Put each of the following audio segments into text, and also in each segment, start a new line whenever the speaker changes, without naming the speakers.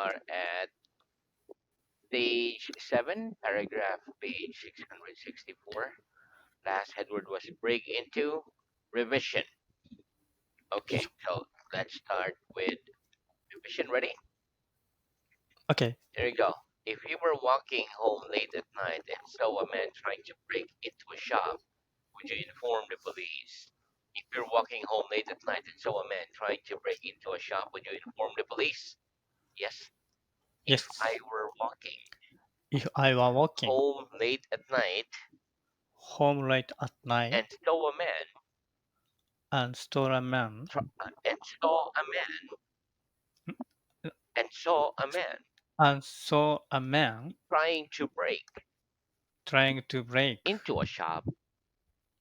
are at stage 7, paragraph page 664. Last headword was break into revision. Okay, so let's start with revision. Ready?
Okay.
Here we go. If you were walking home late at night and saw a man trying to break into a shop, would you inform the police? If you're walking home late at night and saw a man trying to break into a shop, would you inform the police? Yes. If I
Yes.
were walking
If I were walking
home late at night
home late at night
and saw a man
and saw a man
and saw a man and saw a man
and saw a man
trying to break
trying to break
into a shop,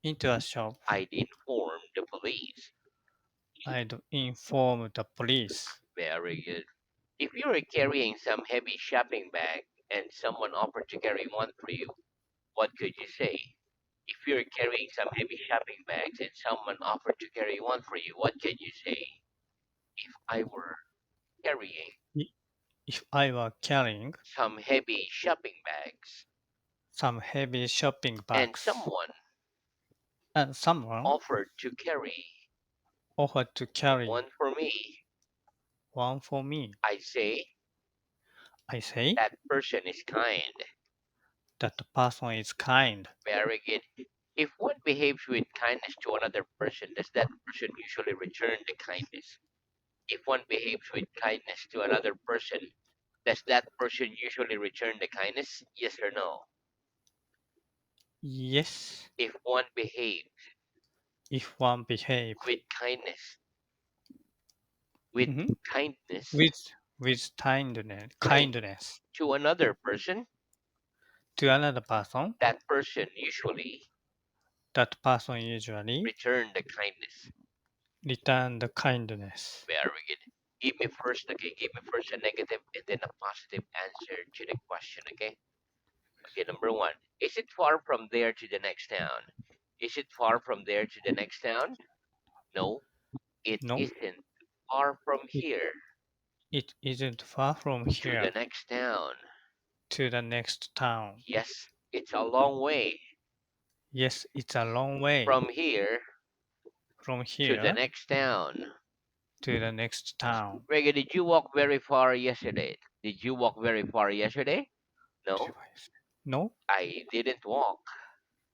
into a shop,
I'd inform the police.
I'd inform the police.
Very good. If you were carrying some heavy shopping bag and someone offered to carry one for you, what could you say? If you're carrying some heavy shopping bags and someone offered to carry one for you, what could you say? If I were carrying
I- If I were carrying
some heavy shopping bags
some heavy shopping
and
bags
someone
and someone
offered to carry
offered to carry
one for me,
one for me,
I say
I say
that person is kind.
that the person is kind.
Very good. If one behaves with kindness to another person, does that person usually return the kindness? If one behaves with kindness to another person, does that person usually return the kindness? Yes or no?
Yes,
If one behaves
if one behave
with kindness, with
mhm,
kindness
with kindness
to another person,
to another person,
that person usually
that person usually
return the kindness.
return the kindness.
Very good. Give me first, okay? Give me first a negative and then a positive answer to the question, okay? Okay, number one. Is it far from there to the next town? Is it far from there to the next town? No, it
No,
isn't far from
it,
here
it isn't far from
to the
here
next town.
to the next town.
Yes, it's a long way
Yes, it's a long way
from here
from
to the
here
next town.
to the next town.
Rega, did you walk very far yesterday? Did you walk very far yesterday? No,
No,
I didn't walk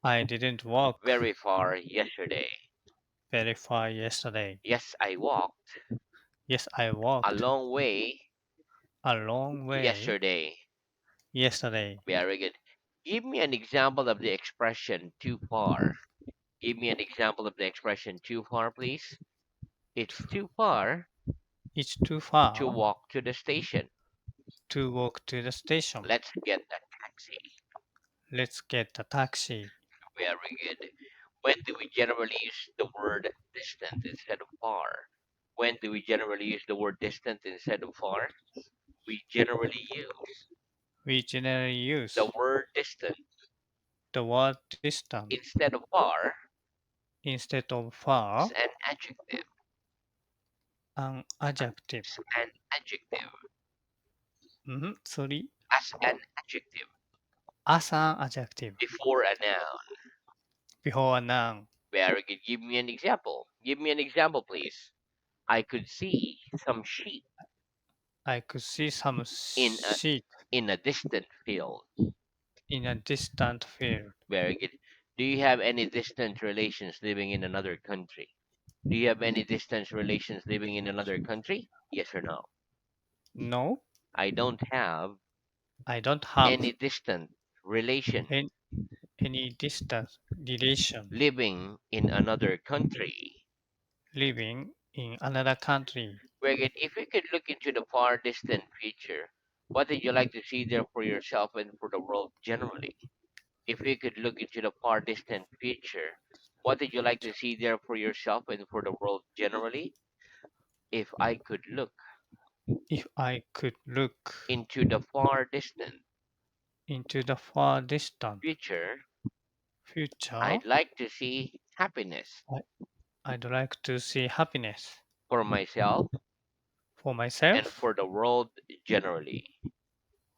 I didn't walk
very far yesterday.
very far yesterday.
Yes, I walked
Yes, I
a
walked
long way
a long way
yesterday.
yesterday.
Very good. Give me an example of the expression too far. Give me an example of the expression too far, please. It's too far
It's too
to
far
walk to the station.
to walk to the station.
Let's get a taxi.
Let's get a taxi.
Very good. When do we generally use the word distant instead of far? When do we generally use the word distant instead of far? We generally use
We generally
the
use
word distant
the word distant
instead of far
instead of
as
far,
an adjective.
an adjective.
As an adjective.
Sorry,
As an adjective.
as an adjective
Before a noun.
before a noun.
Very good. Give me an example. Give me an example, please. I could see some sheep
I could see some
in a
sheep
in a distant field.
in a distant field.
Very good. Do you have any distant relations living in another country? Do you have any distant relations living in another country? Yes or no?
No,
I don't have
I don't
any
have
distant relation
any, any distant relation
living in another country.
living in another country.
Very good. If you could look into the far distant future, what would you like to see there for yourself and for the world generally? If you could look into the far distant future, what would you like to see there for yourself and for the world generally? If I could look
If I could look
into the far distant
into the far distant
future,
future,
I'd like to see happiness
I, I'd like to see happiness
for myself
For
and
myself,
for the world generally?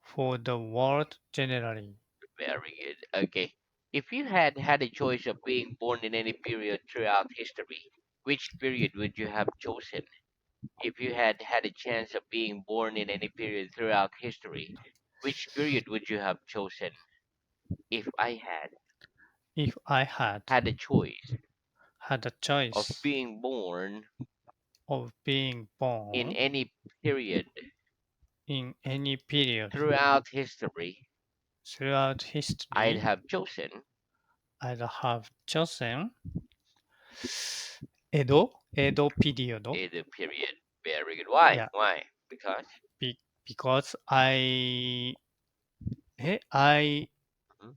for the world generally.
Very good. Okay. If you had had a choice of being born in any period throughout history, which period would you have chosen? If you had had a chance of being born in any period throughout history, which period would you have chosen? If I
If I had
had a choice
had a
of
choice
being born
of being
in
born
any period
in any period
throughout history,
throughout
I'd
history,
have chosen
I'd have chosen Edo period.
the period. Very good. Why?
Yeah,
Why? Because
because I
mhm,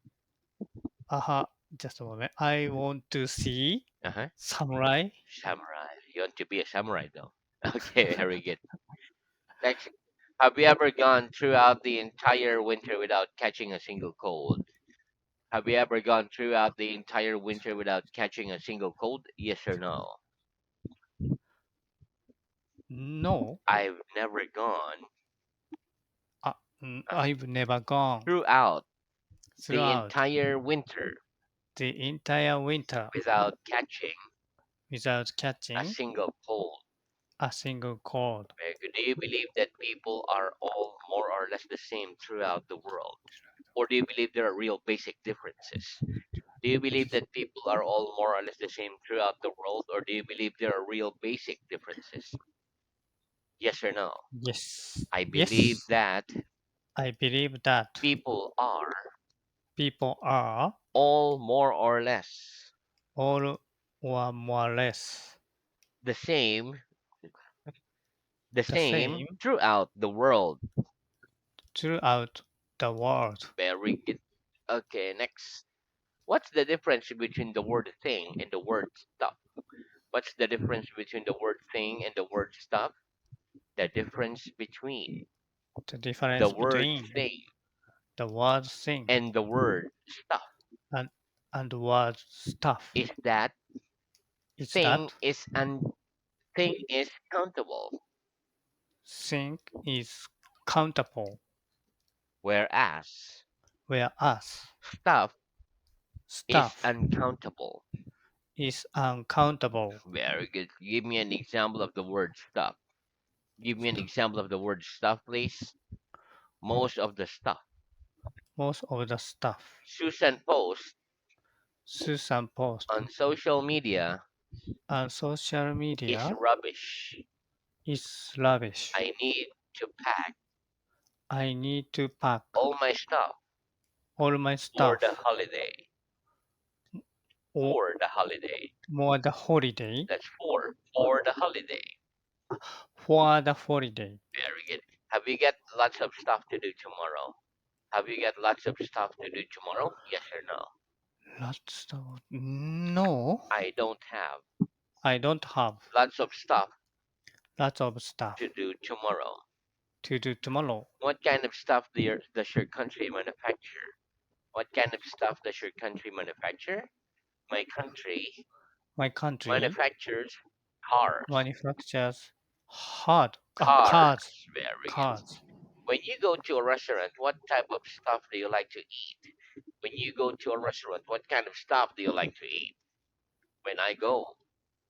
uh, just a moment. I want to see
uh-huh.
samurai.
Samurai. You want to be a samurai though. Okay, very good. Next, have you ever gone throughout the entire winter without catching a single cold? Have you ever gone throughout the entire winter without catching a single cold? Yes or no?
No,
I've never gone
uh,
uh,
I've never gone
throughout the
throughout
entire winter
the entire winter
without catching
without
a
catching
single cold.
a single cold.
Very good. Do you believe that people are all more or less the same throughout the world? Or do you believe there are real basic differences? Do you believe that people are all more or less the same throughout the world? Or do you believe there are real basic differences? Yes or no?
Yes,
I believe
yes,
that
I believe that
people are
people are
all more or less
all or more or less
the same, the
the
same
same
throughout the world.
throughout the world.
Very good. Okay, next. What's the difference between the word thing and the word stuff? What's the difference between the word thing and the word stuff? The difference between
The
the
difference
word
between
thing
the word thing
and the word stuff
and the word stuff
is that
is
thing
that
is thing is countable,
thing is countable,
whereas
whereas
stuff is
stuff
uncountable.
is uncountable.
Very good. Give me an example of the word stuff. Give me an example of the word stuff, please. Most of the stuff.
Most of the stuff
Susan posts
Susan post
on social media
on social
is
media
rubbish.
is rubbish.
I need to pack
I need to pack
all my stuff
all my
for the
stuff
holiday.
or
For the holiday.
more the holiday
That's for the holiday.
for the holiday.
Very good. Have you got lots of stuff to do tomorrow? Have you got lots of stuff to do tomorrow? Yes or no?
Lots of no,
I don't have
I don't have
lots of stuff
lots of
to
stuff
do tomorrow.
to do tomorrow.
What kind of stuff does your country manufacture? What kind of stuff does your country manufacture? My country
My country
manufactures cars.
manufactures
Cars.
cars,
Very good.
cars.
When you go to a restaurant, what type of stuff do you like to eat? When you go to a restaurant, what kind of stuff do you like to eat? When I go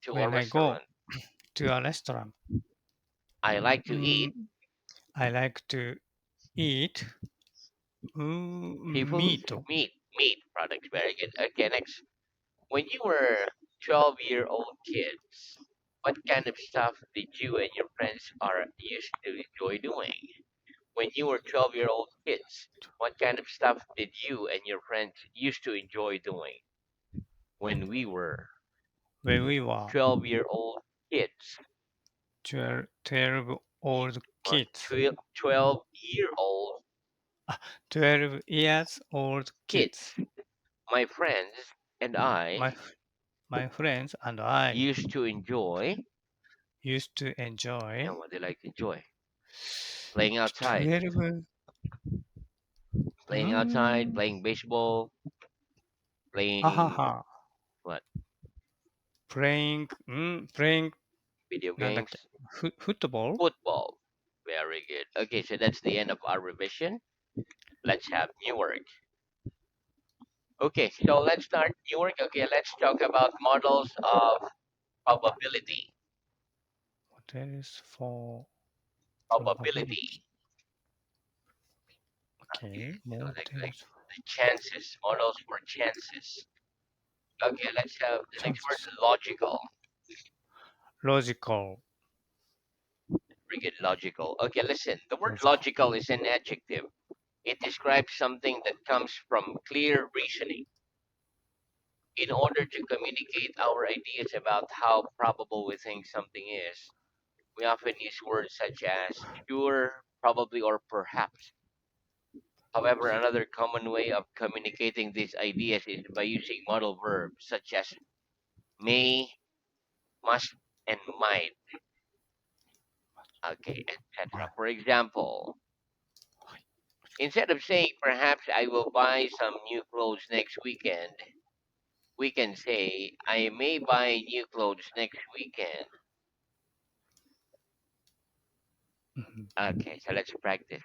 to a
When I go
restaurant,
to a restaurant,
I like to eat
mm, I like to eat
seafood,
meat.
meat products. Very good. Okay, next. When you were 12-year-old kids, what kind of stuff did you and your friends are used to enjoy doing? When you were 12-year-old kids, what kind of stuff did you and your friends used to enjoy doing? When we were
When we were
12-year-old kids,
12 old
what,
kids,
12-year-old
12 years old
kids,
kids.
my friends and I
My my friends and I
used to enjoy,
used to enjoy
and what they like to enjoy, playing outside,
12
playing outside,
mm,
playing baseball,
ha ha
playing
ha
what,
playing playing
Video
なんだっけ、
games.
フットボール
Football. Very good. Okay, so that's the end of our revision. Let's have new work. Okay, so let's start new work. Okay, let's talk about models of probability.
What is for probability?
Probability.
Okay,
So like
models
the chances, models for chances. Okay, let's have the next word,
chances.
logical.
Logical.
Very good, logical. Okay, listen. The word
Logical.
logical is an adjective. It describes something that comes from clear reasoning. In order to communicate our ideas about how probable we think something is, we often use words such as sure, probably, or perhaps. However, another common way of communicating these ideas is by using modal verbs such as may, must, and might. Okay, etc. For example, instead of saying perhaps I will buy some new clothes next weekend, we can say I may buy new clothes next weekend.
Mhm.
Okay, so let's practice.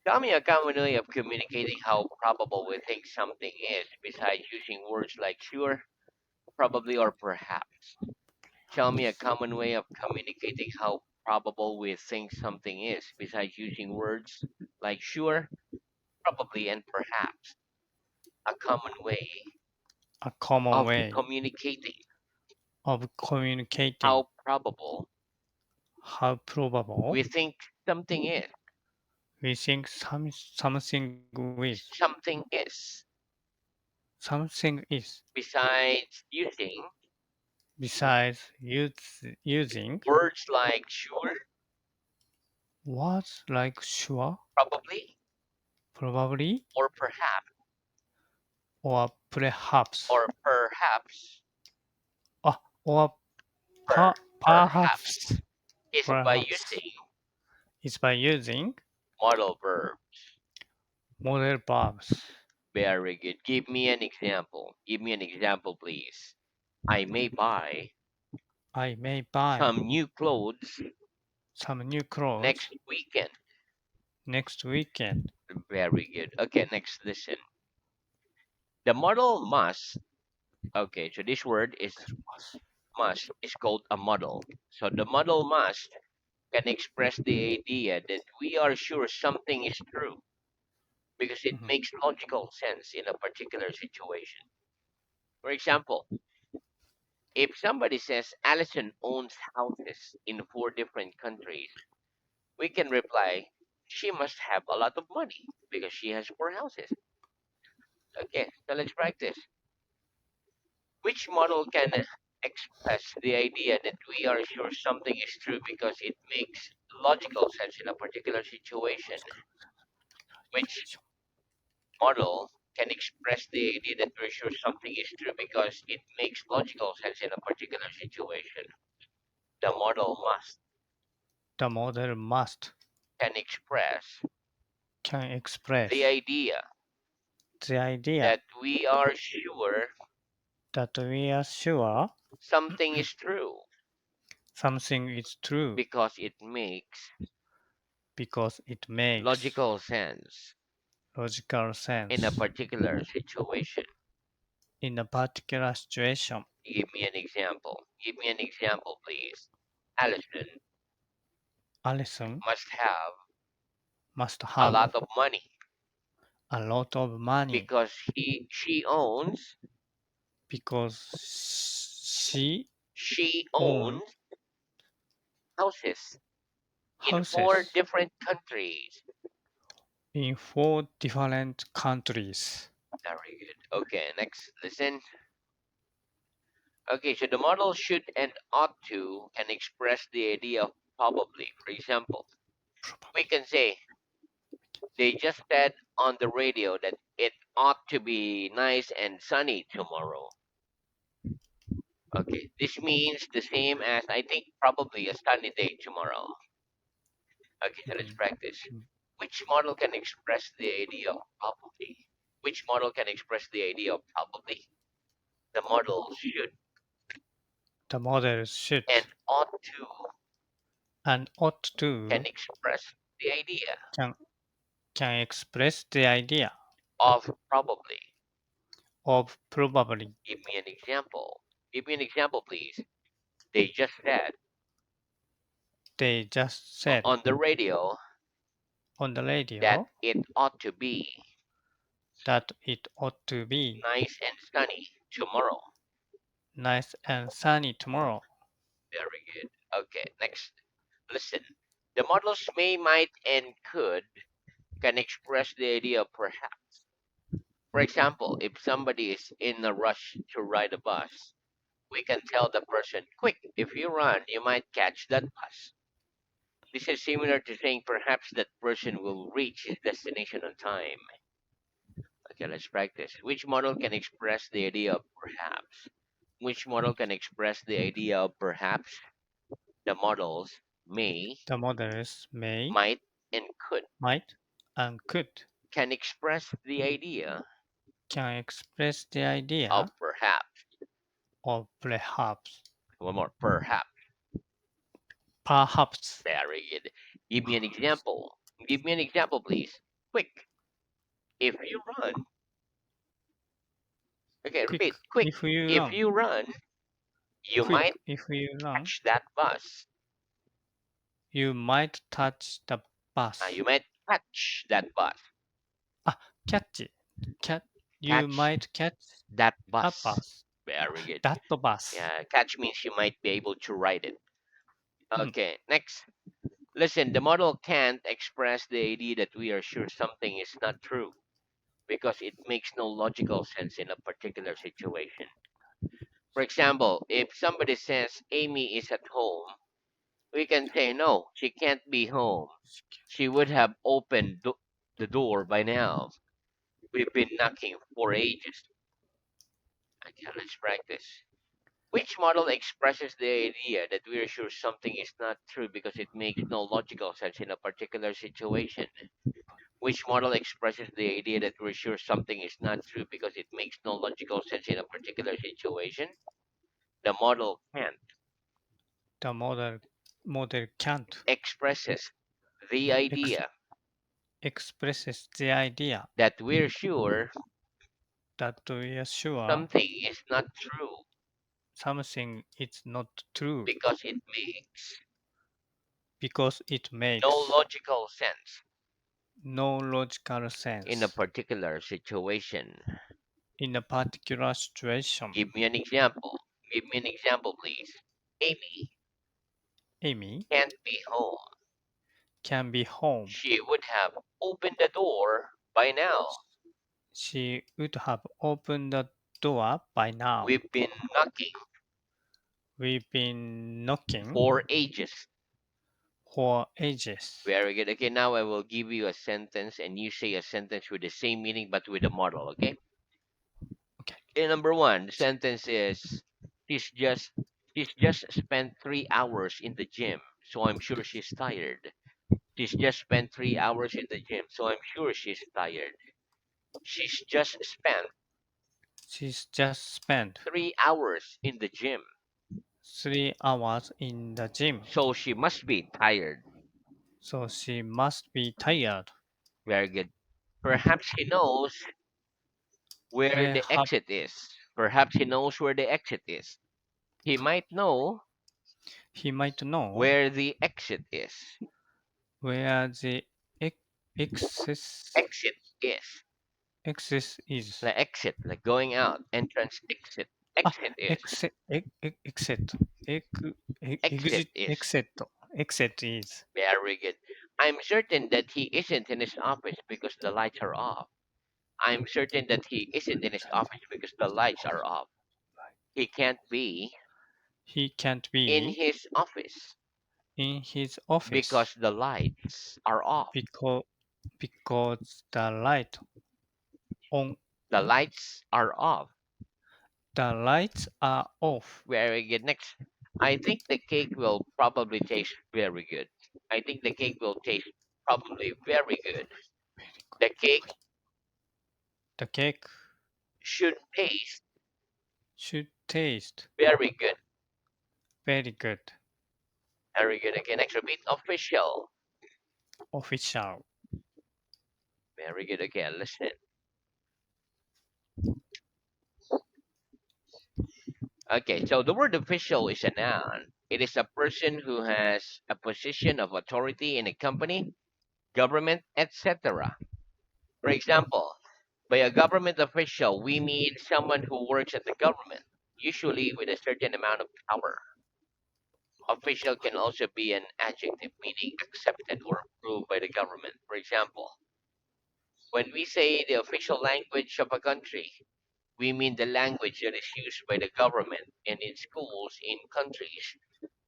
Tell me a common way of communicating how probable we think something is, besides using words like sure, probably, or perhaps. Tell me a common way of communicating how probable we think something is, besides using words like sure, probably, and perhaps. A common way
A common
of
way
communicating
of communicating
how probable
how probable
we think something is.
we think something with
Something is.
something is
Besides using
besides using
words like sure,
words like sure,
probably,
probably,
or perhaps,
or perhaps,
or perhaps,
or
perhaps
perhaps,
is by
perhaps
using
is by using
modal verb.
modal verbs.
Very good. Give me an example. Give me an example, please. I may buy
I may buy
some new clothes
some new clothes
next weekend.
next weekend.
Very good. Okay, next, listen. The modal must. Okay, so this word is must is called a modal. So the modal must can express the idea that we are sure something is true because it
Mhm.
makes logical sense in a particular situation. For example, if somebody says Allison owns houses in four different countries, we can reply, she must have a lot of money because she has four houses. Okay, so let's practice. Which model can express the idea that we are sure something is true because it makes logical sense in a particular situation? Which model can express the idea that we're sure something is true because it makes logical sense in a particular situation? The model must
The model must
can express
can
the
express
idea
the idea
that we are sure
that we are sure
something is true
something is true
because it makes
because it makes
logical sense
logical
in a
sense
particular situation.
in a particular situation.
Give me an example. Give me an example, please. Allison
Alison
must have
must
a
have
lot of money
a lot of money
because she owns
because
she
owns
owns houses in four
houses
different countries.
in 4 different countries.
Very good. Okay, next, listen. Okay, so the model should and ought to can express the idea of probably. For example, we can say they just said on the radio that it ought to be nice and sunny tomorrow. Okay, this means the same as I think probably a sunny day tomorrow. Okay, so let's
Mhm.
practice.
Mhm.
Which model can express the idea of probably? Which model can express the idea of probably? The model should.
The model should
and ought to
and ought
can
to
express the idea
can, can express the idea
of probably.
of probably.
Give me an example. Give me an example, please. They just said
They just said
on the radio
on the
that
radio
it ought to be
that it ought to be
nice and sunny tomorrow.
nice and sunny tomorrow.
Very good. Okay, next. Listen. The models may, might, and could can express the idea of perhaps. For example, if somebody is in a rush to ride a bus, we can tell the person, quick, if you run, you might catch that bus. This is similar to saying perhaps that person will reach his destination on time. Okay, let's practice. Which model can express the idea of perhaps? Which model can express the idea of perhaps? The models may,
The models may,
might, and could
might, and could
can express the idea
can express the
of
idea
perhaps.
of perhaps.
One more, perhaps.
Perhaps.
Very good. Give me an example. Give me an example, please. Quick. If you run, okay,
Quick.
repeat. Quick.
If you
If
run.
you run, you
Quick.
might
If you run.
catch that bus.
You might touch the
You
bus.
might catch that bus.
Ah, catch. Cat. You
Catch
might catch
that
a
bus.
bus.
Very good.
That bus.
Yeah, catch means you might be able to ride it.
Hmm.
Okay, next. Listen, the model can't express the idea that we are sure something is not true because it makes no logical sense in a particular situation. For example, if somebody says Amy is at home, we can say no, she can't be home. She would have opened the door by now. We've been knocking for ages. Okay, let's practice. Which model expresses the idea that we are sure something is not true because it makes no logical sense in a particular situation? Which model expresses the idea that we're sure something is not true because it makes no logical sense in a particular situation? The model can't
The model can't
expresses the
ex-
idea
expresses the idea
that we're sure
that we are sure
something is not true
something is not true
because it makes
because it
no
makes
logical sense
no logical
in a
sense
particular situation.
in a particular situation.
Give me an example. Give me an example, please. Amy
Amy
can't be home.
can be home.
She would have opened the door by now.
She would have opened the door by now.
We've been knocking
We've been knocking
for ages.
for ages.
Very good. Okay, now I will give you a sentence and you say a sentence with the same meaning but with a model, okay?
Okay.
Okay, number one, the sentence is she's just she's just spent 3 hours in the gym, so I'm sure she's tired. She's just spent 3 hours in the gym, so I'm sure she's tired. She's just spent
She's just spent
3 hours in the gym,
3 hours in the gym,
so she must be tired.
so she must be tired.
Very good. Perhaps he knows where the
Perhaps
exit is. Perhaps he knows where the exit is. He might know
he might know
where the exit is.
where the ex- excess
Exit is
excess is.
the exit, like going out. Entrance, exit.
Ah,
Exit is.
exit.
Exit
Exit.
is.
Exit. Exit is.
Very good. I'm certain that he isn't in his office because the lights are off. I'm certain that he isn't in his office because the lights are off. He can't be
He can't
in
be
his office
in his office
because the lights are off.
because the light on
The lights are off.
the lights are off.
Very good. Next, I think the cake will probably taste very good. I think the cake will taste probably very good. The cake
The cake
should taste
should taste
very good.
Very good.
Very good. Okay, next repeat. Official.
Official.
Very good. Okay, listen. Okay, so the word official is a noun. It is a person who has a position of authority in a company, government, etc. For example, by a government official, we mean someone who works at the government, usually with a certain amount of power. Official can also be an adjective meaning accepted or approved by the government. For example, when we say the official language of a country, we mean the language that is used by the government and in schools in countries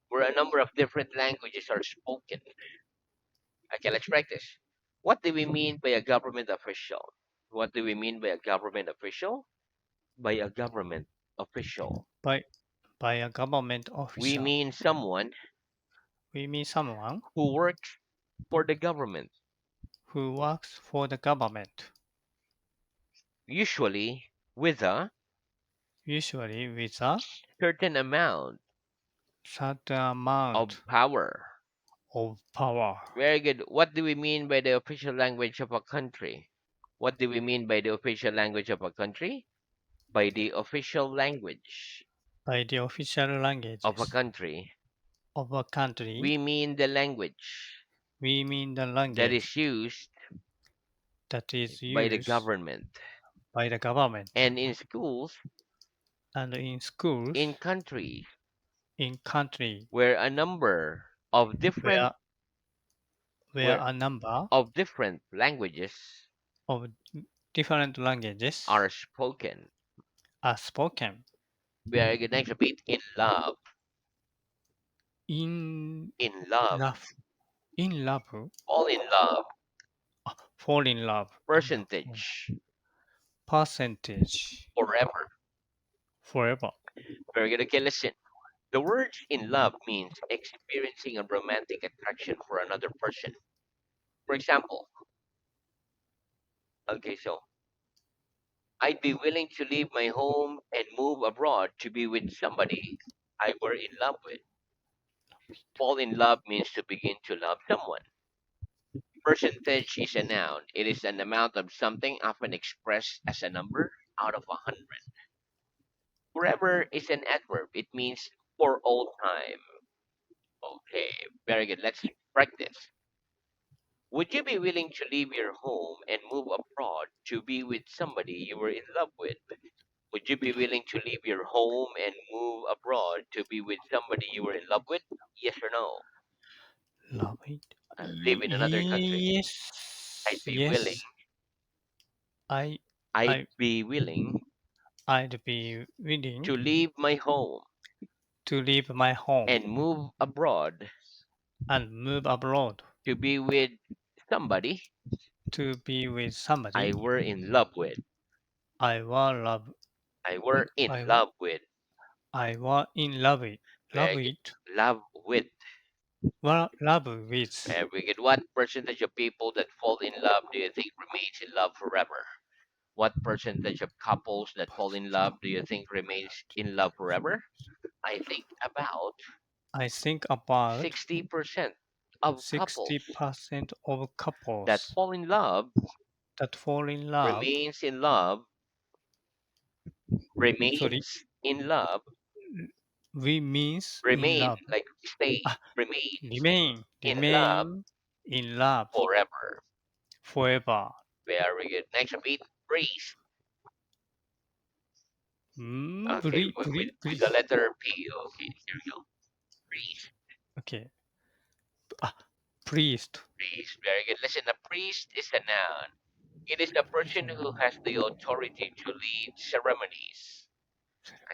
where a number of different languages are spoken. Okay, let's practice. What do we mean by a government official? What do we mean by a government official? By a government official,
By by a government
we
official.
mean someone
We mean someone
who works for the government,
who works for the government,
usually with a
usually with a
certain amount
certain
of
amount
power.
of power.
Very good. What do we mean by the official language of a country? What do we mean by the official language of a country? By the official language
By the official
of a
languages
country,
of a country,
we mean the language
we mean the
that
language
is used
that is
by the
used
government
by the government
and in schools
and in schools
in countries
in country
where a number of different
where where
where
a number
of different languages
of different languages
are spoken.
are spoken
Very good. Next, repeat. In love.
in
In love.
love in love
All in love.
fall in love
Percentage.
percentage
Forever.
forever.
Very good. Okay, listen. The word in love means experiencing a romantic attraction for another person. For example, okay, so I'd be willing to leave my home and move abroad to be with somebody I were in love with. Fall in love means to begin to love someone. Percentage is a noun. It is an amount of something often expressed as a number out of 100. Forever is an adverb. It means for all time. Okay, very good. Let's practice. Would you be willing to leave your home and move abroad to be with somebody you were in love with? Would you be willing to leave your home and move abroad to be with somebody you were in love with? Yes or no?
Love it.
Live in another country. I'd
Yes,
be willing.
yes. I,
I'd
I,
be willing
I'd be willing
to leave my home
to leave my home
and move abroad
and move abroad
to be with somebody
to be with
I
somebody
were in love with.
I were love.
I were in
I,
love with.
I were in love with. Love
Very good.
with.
Love with.
Well, love with.
Very good. What percentage of people that fall in love do you think remains in love forever? What percentage of couples that fall in love do you think remains in love forever? I think about
I think about
60% of couples
60% of
that
couples
fall in love
that fall in love.
remains in love,
Sorry,
remains in love,
we means in
remain
love.
like stay,
Ah,
remains
remain,
in love
remain in love
forever.
forever.
Very good. Next repeat, breeze. Okay, with the
Please.
letter P. Okay, here we go. Breeze.
Okay. Ah, priest.
Priest. Very good. Listen, a priest is a noun. It is the person who has the authority to lead ceremonies.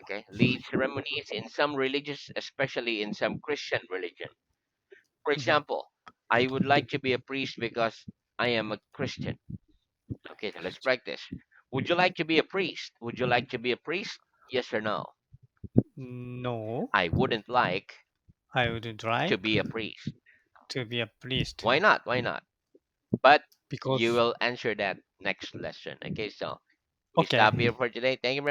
Okay, lead ceremonies in some religions, especially in some Christian religion. For
Yeah.
example, I would like to be a priest because I am a Christian. Okay, so let's practice. Would you like to be a priest? Would you like to be a priest? Yes or no?
No,
I wouldn't like
I wouldn't
to
like
be a priest.
to be a priest
Why not? Why not? But you
because
will answer that next lesson. Okay, so we
okay.
stop here for today. Thank you.